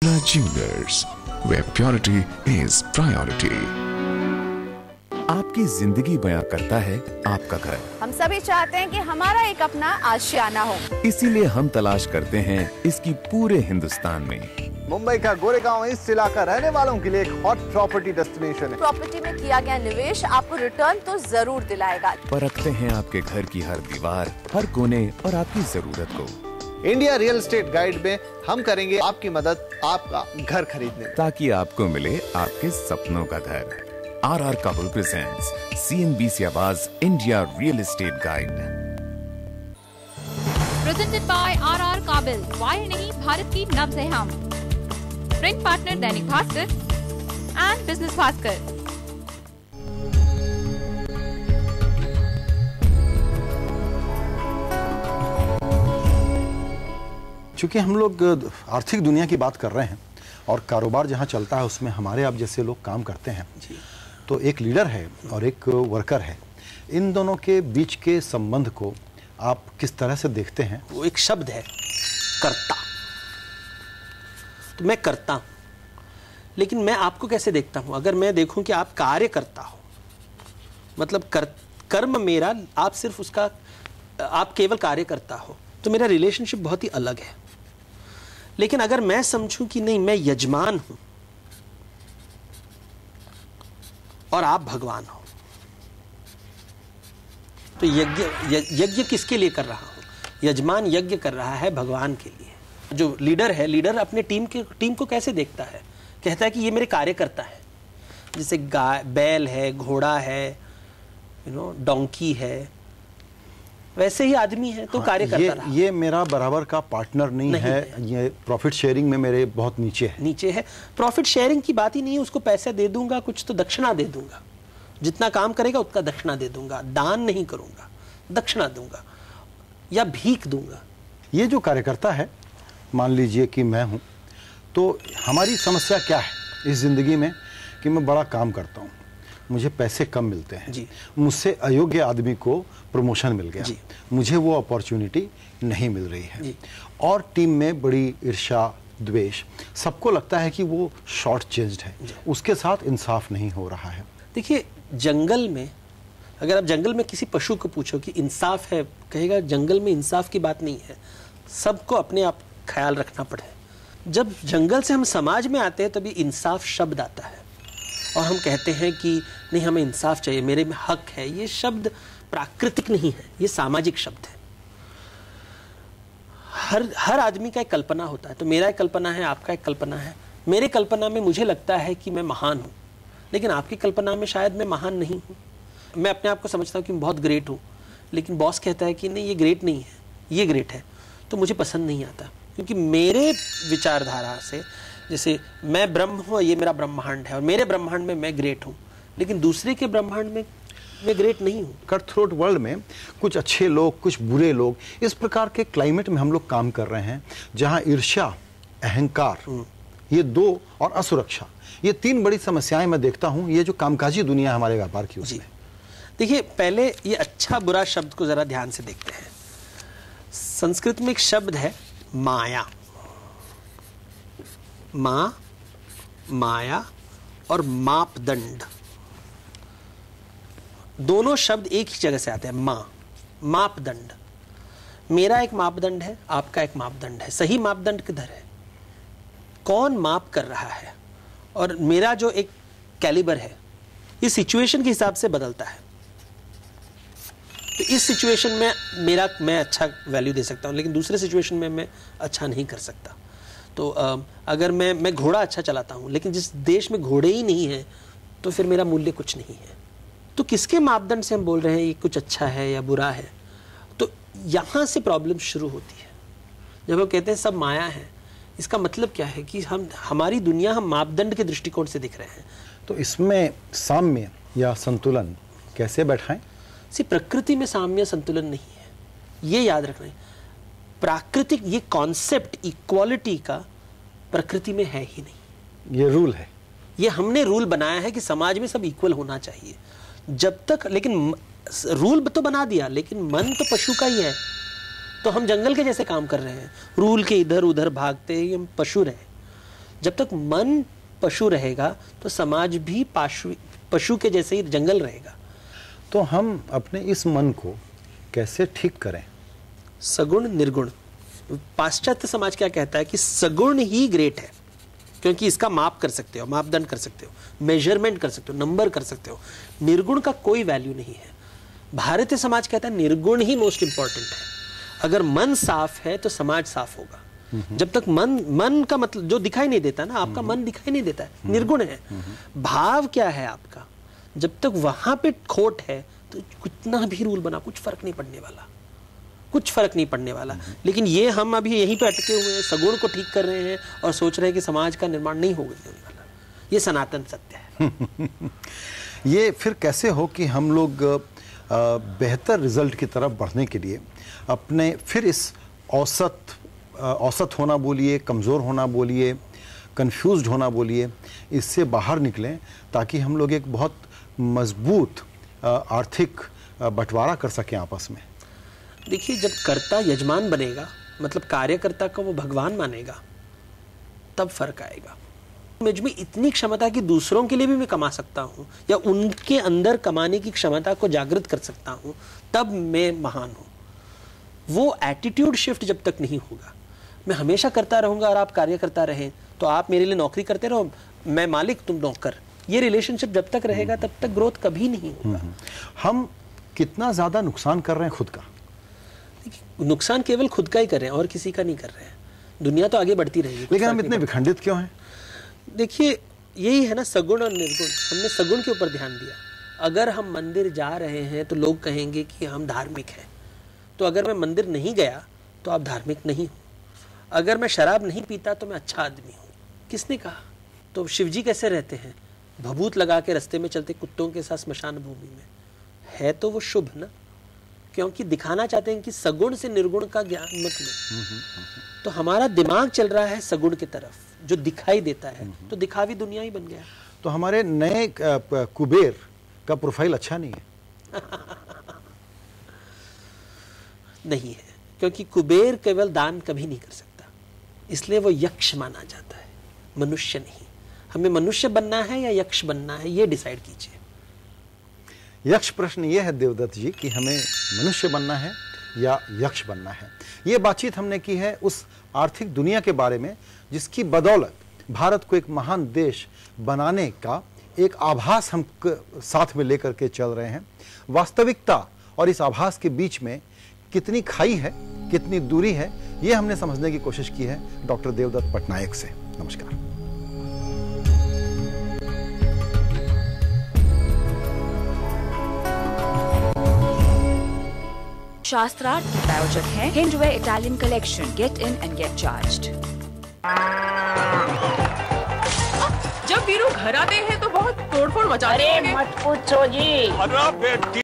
Jewelers, where purity is priority. आपकी जिंदगी बयां करता है आपका घर। हम सभी चाहते हैं कि हमारा एक अपना आशियाना हो, इसीलिए हम तलाश करते हैं इसकी पूरे हिंदुस्तान में। मुंबई का गोरेगांव ईस्ट इलाका रहने वालों के लिए एक हॉट प्रॉपर्टी डेस्टिनेशन है। प्रॉपर्टी में किया गया निवेश आपको रिटर्न तो जरूर दिलाएगा। परखते हैं आपके घर की हर दीवार, हर कोने और आपकी जरूरत को। इंडिया रियल एस्टेट गाइड में हम करेंगे आपकी मदद आपका घर खरीदने में, ताकि आपको मिले आपके सपनों का घर। RR काबुल प्रेजेंट्स CNBC आवाज India real estate guide. Presented by RR काबिल, वायर नहीं भारत की नब्ज है हम। Print partner Dainik Bhaskar and business Bhaskar. चूँकि हम लोग आर्थिक दुनिया की बात कर रहे हैं और कारोबार जहाँ चलता है उसमें हमारे आप जैसे लोग काम करते हैं, तो एक लीडर है और एक वर्कर है, इन दोनों के बीच के संबंध को आप किस तरह से देखते हैं? वो एक शब्द है कर्ता, तो मैं करता हूँ, लेकिन मैं आपको कैसे देखता हूँ? अगर मैं देखूँ कि आप कार्य करता हो, मतलब कर्म मेरा, आप सिर्फ उसका, आप केवल कार्य करता हो, तो मेरा रिलेशनशिप बहुत ही अलग है। लेकिन अगर मैं समझूं कि नहीं, मैं यजमान हूं और आप भगवान हो, तो यज्ञ किसके लिए कर रहा हूं? यजमान यज्ञ कर रहा है भगवान के लिए। जो लीडर है, लीडर अपने टीम को कैसे देखता है? कहता है कि ये मेरे कार्यकर्ता है। जैसे गाय, बैल है, घोड़ा है, डोंकी है, वैसे ही आदमी है, तो हाँ, कार्य करता रहा। ये मेरा बराबर का पार्टनर नहीं है, ये प्रॉफिट शेयरिंग में मेरे बहुत नीचे है। प्रॉफिट शेयरिंग की बात ही नहीं है। उसको पैसे दे दूंगा, कुछ तो दक्षिणा दे दूंगा, जितना काम करेगा उतना दक्षिणा दे दूंगा। दान नहीं करूंगा, दक्षिणा दूंगा या भीख दूंगा। ये जो कार्यकर्ता है, मान लीजिए कि मैं हूं, तो हमारी समस्या क्या है इस जिंदगी में कि मैं बड़ा काम करता हूं, मुझे पैसे कम मिलते हैं, मुझसे अयोग्य आदमी को प्रमोशन मिल गया, मुझे वो अपॉर्चुनिटी नहीं मिल रही है, और टीम में बड़ी ईर्ष्या, द्वेष, सबको लगता है कि वो शॉर्ट चेंज्ड है, उसके साथ इंसाफ नहीं हो रहा है। देखिए, जंगल में अगर आप जंगल में किसी पशु को पूछो कि इंसाफ है, कहेगा जंगल में इंसाफ की बात नहीं है, सबको अपने आप ख्याल रखना पड़े। जब जंगल से हम समाज में आते हैं तभी इंसाफ शब्द आता है और हम कहते हैं कि नहीं, हमें इंसाफ चाहिए, मेरे में हक है। ये शब्द प्राकृतिक नहीं है, ये सामाजिक शब्द है। हर आदमी का एक कल्पना होता है, तो मेरा एक कल्पना है, आपका एक कल्पना है। मेरे कल्पना में मुझे लगता है कि मैं महान हूं, लेकिन आपकी कल्पना में शायद मैं महान नहीं हूं। मैं अपने आप को समझता हूं कि मैं बहुत ग्रेट हूं, लेकिन बॉस कहता है कि नहीं, ये ग्रेट नहीं है, ये ग्रेट है, तो मुझे पसंद नहीं आता, क्योंकि मेरे विचारधारा से, जैसे मैं ब्रह्म हूं, ये मेरा ब्रह्मांड है और मेरे ब्रह्मांड में मैं ग्रेट हूं, लेकिन दूसरे के ब्रह्मांड में मैं ग्रेट नहीं हूं। कट थ्रोट वर्ल्ड में कुछ अच्छे लोग, कुछ बुरे लोग, इस प्रकार के क्लाइमेट में हम लोग काम कर रहे हैं, जहां ईर्ष्या, अहंकार, ये दो, और असुरक्षा, ये तीन बड़ी समस्याएं मैं देखता हूं, ये जो कामकाजी दुनिया हमारे व्यापार की उसमें। देखिए, पहले ये अच्छा बुरा शब्द को जरा ध्यान से देखते हैं। संस्कृत में एक शब्द है माया। माया और मापदंड, दोनों शब्द एक ही जगह से आते हैं। मापदंड, मेरा एक मापदंड है, आपका एक मापदंड है। सही मापदंड किधर है? कौन माप कर रहा है? और मेरा जो एक कैलिबर है, इस सिचुएशन के हिसाब से बदलता है। तो इस सिचुएशन में मैं अच्छा वैल्यू दे सकता हूं, लेकिन दूसरे सिचुएशन में मैं अच्छा नहीं कर सकता। तो अगर मैं घोड़ा अच्छा चलाता हूं, लेकिन जिस देश में घोड़े ही नहीं है, तो फिर मेरा मूल्य कुछ नहीं है। तो किसके मापदंड से हम बोल रहे हैं ये कुछ अच्छा है या बुरा है? तो यहां से प्रॉब्लम शुरू होती है। जब हम कहते हैं सब माया है, इसका मतलब क्या है कि हमारी दुनिया हम मापदंड के दृष्टिकोण से दिख रहे हैं। तो इसमें साम्य या संतुलन कैसे बैठाएं? प्रकृति में साम्य संतुलन नहीं है, ये याद रखना है। प्राकृतिक ये कॉन्सेप्ट इक्वालिटी का प्रकृति में है ही नहीं। ये रूल है, ये हमने रूल बनाया है कि समाज में सब इक्वल होना चाहिए। जब तक, लेकिन रूल तो बना दिया, लेकिन मन तो पशु का ही है। तो हम जंगल के जैसे काम कर रहे हैं, रूल के इधर उधर भागते, हम पशु रहे। जब तक मन पशु रहेगा तो समाज भी पशु के जैसे ही जंगल रहेगा। तो हम अपने इस मन को कैसे ठीक करें? सगुण निर्गुण। पाश्चात्य समाज क्या कहता है कि सगुण ही ग्रेट है, क्योंकि इसका माप कर सकते हो, मापदंड कर सकते हो, मेजरमेंट कर सकते हो, नंबर कर सकते हो। निर्गुण का कोई वैल्यू नहीं है। भारतीय समाज कहता है निर्गुण ही मोस्ट इंपॉर्टेंट है। अगर मन साफ है तो समाज साफ होगा। जब तक मन का मतलब जो दिखाई नहीं देता ना, आपका मन दिखाई नहीं देता है, निर्गुण है। भाव क्या है आपका, जब तक वहां पे खोट है तो कितना भी रूल बना कुछ फर्क नहीं पड़ने वाला, कुछ फर्क नहीं पड़ने वाला। लेकिन ये हम अभी यहीं पे अटके हुए हैं, सगुण को ठीक कर रहे हैं और सोच रहे हैं कि समाज का निर्माण नहीं होने वाला। ये सनातन सत्य है। ये फिर कैसे हो कि हम लोग बेहतर रिजल्ट की तरफ बढ़ने के लिए अपने फिर इस औसत होना बोलिए, कमज़ोर होना बोलिए, कंफ्यूज्ड होना बोलिए, इससे बाहर निकलें, ताकि हम लोग एक बहुत मजबूत आर्थिक बंटवारा कर सकें आपस में। देखिए, जब कर्ता यजमान बनेगा, मतलब कार्यकर्ता को वो भगवान मानेगा, तब फर्क आएगा। मुझ में इतनी क्षमता कि दूसरों के लिए भी मैं कमा सकता हूं, या उनके अंदर कमाने की क्षमता को जागृत कर सकता हूं, तब मैं महान हूं। वो एटीट्यूड शिफ्ट जब तक नहीं होगा, मैं हमेशा करता रहूंगा और आप कार्य करता रहें, तो आप मेरे लिए नौकरी करते रहो, मैं मालिक तुम नौकर, ये रिलेशनशिप जब तक रहेगा तब तक ग्रोथ कभी नहीं होगा। हम कितना ज्यादा नुकसान कर रहे हैं खुद का? नुकसान केवल खुद का ही कर रहे हैं और किसी का नहीं कर रहे हैं। दुनिया तो आगे बढ़ती रहेगी, लेकिन हम इतने विखंडित क्यों हैं? देखिए, यही है ना सगुण और निर्गुण। हमने सगुण के ऊपर ध्यान दिया। अगर हम मंदिर जा रहे हैं तो लोग कहेंगे कि हम धार्मिक हैं, तो अगर मैं मंदिर नहीं गया तो आप धार्मिक नहीं हो। अगर मैं शराब नहीं पीता तो मैं अच्छा आदमी हूँ। किसने कहा? तो शिवजी कैसे रहते हैं? भभूत लगा के रास्ते में चलते कुत्तों के साथ स्मशान भूमि में। है तो वो शुभ ना, क्योंकि दिखाना चाहते हैं कि सगुण से निर्गुण का ज्ञान मत लो। तो हमारा दिमाग चल रहा है सगुण की तरफ, जो दिखाई देता है, तो दिखावी दुनिया ही बन गया। तो हमारे नए कुबेर का प्रोफाइल अच्छा नहीं है। नहीं है, क्योंकि कुबेर केवल दान कभी नहीं कर सकता, इसलिए वो यक्ष माना जाता है, मनुष्य नहीं। हमें मनुष्य बनना है या यक्ष बनना है, ये डिसाइड कीजिए। यक्ष प्रश्न ये है देवदत्त जी कि हमें मनुष्य बनना है या यक्ष बनना है। ये बातचीत हमने की है उस आर्थिक दुनिया के बारे में जिसकी बदौलत भारत को एक महान देश बनाने का एक आभास हम साथ में लेकर के चल रहे हैं। वास्तविकता और इस आभास के बीच में कितनी खाई है, कितनी दूरी है, ये हमने समझने की कोशिश की है डॉक्टर देवदत्त पटनायक से। नमस्कार। शास्त्रार्थ के प्रायोजक हैं Hindware Italian collection. Get in and get charged. जब वीरू घर आते हैं तो बहुत तोड़फोड़ मचा देते हैं। मत पूछो जी।